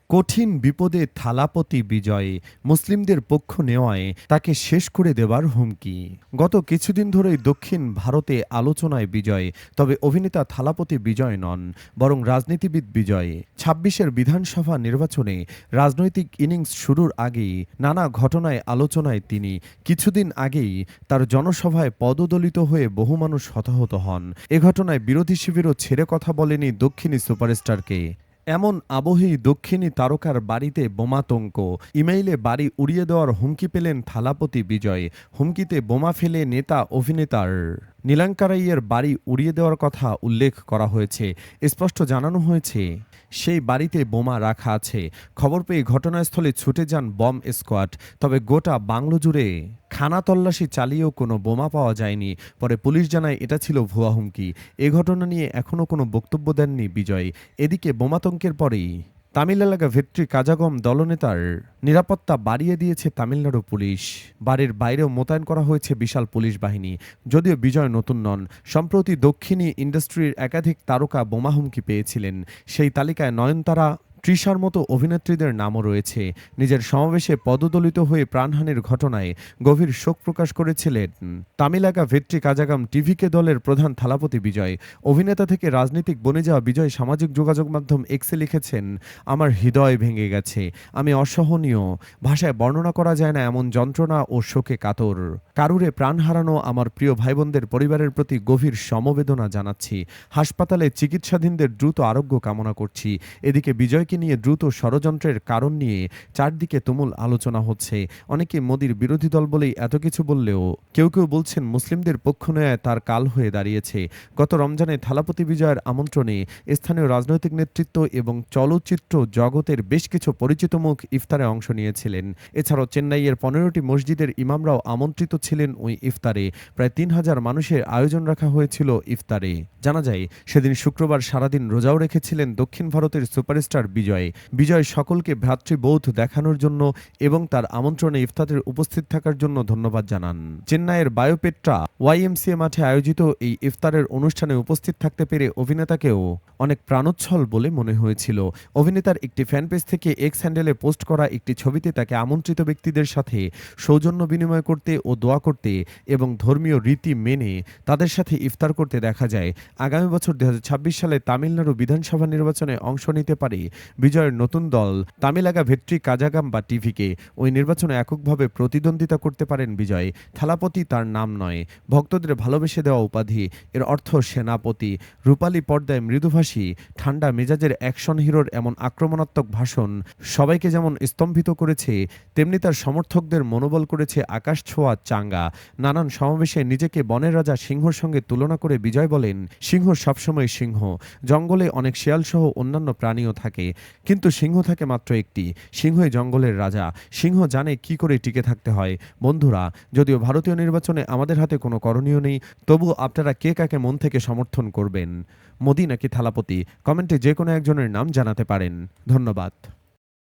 কঠিন বিপদে থালাপতি বিজয়, মুসলিমদের পক্ষ নেওয়ায় তাকে শেষ করে দেবার হুমকি। গত কিছুদিন ধরেই দক্ষিণ ভারতে আলোচনায় বিজয়, তবে অভিনেতা থালাপতি বিজয় নন, বরং রাজনীতিবিদ বিজয়। ২৬-এর বিধানসভা নির্বাচনে রাজনৈতিক ইনিংস শুরুর আগেই নানা ঘটনায় আলোচনায় তিনি। কিছুদিন আগেই তার জনসভায় পদদলিত হয়ে বহু মানুষ হতাহত হন। এ ঘটনায় বিরোধী শিবিরও ছেড়ে কথা বলেনি দক্ষিণী সুপারস্টারকে। এমন আবহেই দক্ষিণী তারকার বাড়িতে বোমাতঙ্ক, ইমেইলে বাড়ি উড়িয়ে দেওয়ার হুমকি পেলেন থালাপতি বিজয়। হুমকিতে বোমা ফেলে নেতা অভিনেতার নীলাঙ্কারাইয়ের বাড়ি উড়িয়ে দেওয়ার কথা উল্লেখ করা হয়েছে। স্পষ্ট জানানো হয়েছে সেই বাড়িতে বোমা রাখা আছে। খবর পেয়ে ঘটনাস্থলে ছুটে যান বম স্কোয়াড, তবে গোটা বাংলো জুড়ে খানা তল্লাশি চালিয়েও কোনো বোমা পাওয়া যায়নি। পরে পুলিশ জানায় এটা ছিল ভুয়া হুমকি। এ ঘটনা নিয়ে এখনও কোনো বক্তব্য দেননি বিজয়। এদিকে বোমাতঙ্কের পরেই তামিল এলাকা ভেট্রি কাজাগম দলনেতার নিরাপত্তা বাড়িয়ে দিয়েছে তামিলনাড়ু পুলিশ। বাড়ির বাইরেও মোতায়েন করা হয়েছে বিশাল পুলিশ বাহিনী। যদিও বিজয় নতুন নন, সম্প্রতি দক্ষিণী ইন্ডাস্ট্রির একাধিক তারকা বোমা হুমকি পেয়েছিলেন। সেই তালিকায় নয়নতারা, তৃষার মতো অভিনেত্রীদের নামও রয়েছে। নিজের সমাবেশে পদদলিত হয়ে প্রাণহানির ঘটনায় গভীর শোক প্রকাশ করেছিলেন তামিলাকা ভেট্রি কাজাগাম টিভিকে দলের প্রধান থালাপতি বিজয়। অভিনেতা থেকে রাজনীতিক বনে যাওয়া বিজয় সামাজিক যোগাযোগ মাধ্যম এক্সে লিখেছেন, আমার হৃদয় ভেঙে গেছে, আমি অসহনীয়, ভাষায় বর্ণনা করা যায় না এমন যন্ত্রণা ও শোকে কাতর। কারুরে প্রাণ হারানো আমার প্রিয় ভাইবোনদের পরিবারের প্রতি গভীর সমবেদনা জানাচ্ছি। হাসপাতালে চিকিৎসাধীনদের দ্রুত আরোগ্য কামনা করছি। এদিকে বিজয়কে নিয়ে দ্রুত ষড়যন্ত্রের কারণ নিয়ে চারদিকে তুমুল আলোচনা হচ্ছে। অনেকে মোদির বিরোধী দল বলেই এত কিছু বললেও কেউ কেউ বলছেন মুসলিমদের পক্ষ নেয় তার কাল হয়ে দাঁড়িয়েছে। গত রমজানে থালাপতি বিজয়ের আমন্ত্রণে স্থানীয় রাজনৈতিক নেতৃত্ব এবং চলচ্চিত্র জগতের বেশ কিছু পরিচিত মুখ ইফতারে অংশ নিয়েছিলেন। এছাড়াও চেন্নাইয়ের 15টি মসজিদের ইমামরাও আমন্ত্রিত ছিলেন ওই ইফতারে। প্রায় ৩,০০০ মানুষের আয়োজন রাখা হয়েছিল ইফতারে। জানা যায় সেদিন শুক্রবার সারাদিন রোজাও রেখেছিলেন দক্ষিণ ভারতের সুপারস্টার বিজয় সকলকে ভ্রাতৃবোধ দেখানোর জন্য এবং তার আমন্ত্রণে ইফতারের উপস্থিত থাকার জন্য ধন্যবাদ জানান। চেন্নাইয়ের বায়োপেট্রা ওয়াইএমসিএ মাঠে আয়োজিত এই ইফতারের অনুষ্ঠানে উপস্থিত থাকতে পেরে অভিনেতাকেও অনেক প্রাণোচ্ছল বলে মনে হয়েছিল। অভিনেতার একটি ফ্যানপেজ থেকে এক্স হ্যান্ডেলে পোস্ট করা একটি ছবিতে তাকে আমন্ত্রিত ব্যক্তিদের সাথে সৌজন্য বিনিময় করতে ও দোয়া করতে এবং ধর্মীয় রীতি মেনে তাদের সাথে ইফতার করতে দেখা যায়। আগামী বছর ২০২৬ সালে তামিলনাড়ু বিধানসভা নির্বাচনে অংশ নিতে পারে বিজয়ের নতুন দল তামিলাকা ভেট্রি কাজাগাম বা টিভিকে। ওই নির্বাচনে এককভাবে প্রতিদ্বন্দ্বিতা করতে পারেন বিজয়। থালাপতি তার নাম নয়, ভক্তদের ভালোবেসে দেওয়া উপাধি। এর অর্থ সেনাপতি। রূপালী পর্দায় মৃদুভাষী, ঠান্ডা মেজাজের অ্যাকশন হিরোর এমন আক্রমণাত্মক ভাষণ সবাইকে যেমন স্তম্ভিত করেছে, তেমনি তার সমর্থকদের মনোবল করেছে আকাশ ছোঁয়া চাঙ্গা। নানান সমাবেশে নিজেকে বনের রাজা সিংহর সঙ্গে তুলনা করে বিজয় বলেন, সিংহ সবসময় সিংহ। জঙ্গলে অনেক শেয়ালসহ অন্যান্য প্রাণীও থাকে, কিন্তু সিংহ থাকে মাত্র একটি। সিংহই জঙ্গলের রাজা। সিংহ জানে কি করে টিকে থাকতে হয়। বন্ধুরা, যদিও ভারতীয় নির্বাচনে আমাদের হাতে কোনো করণীয় নেই, তবু আপনারা কে কাকে মন থেকে সমর্থন করবেন, মোদি নাকি থালাপতি? কমেন্টে যে কোনো একজনের নাম জানাতে পারেন। ধন্যবাদ।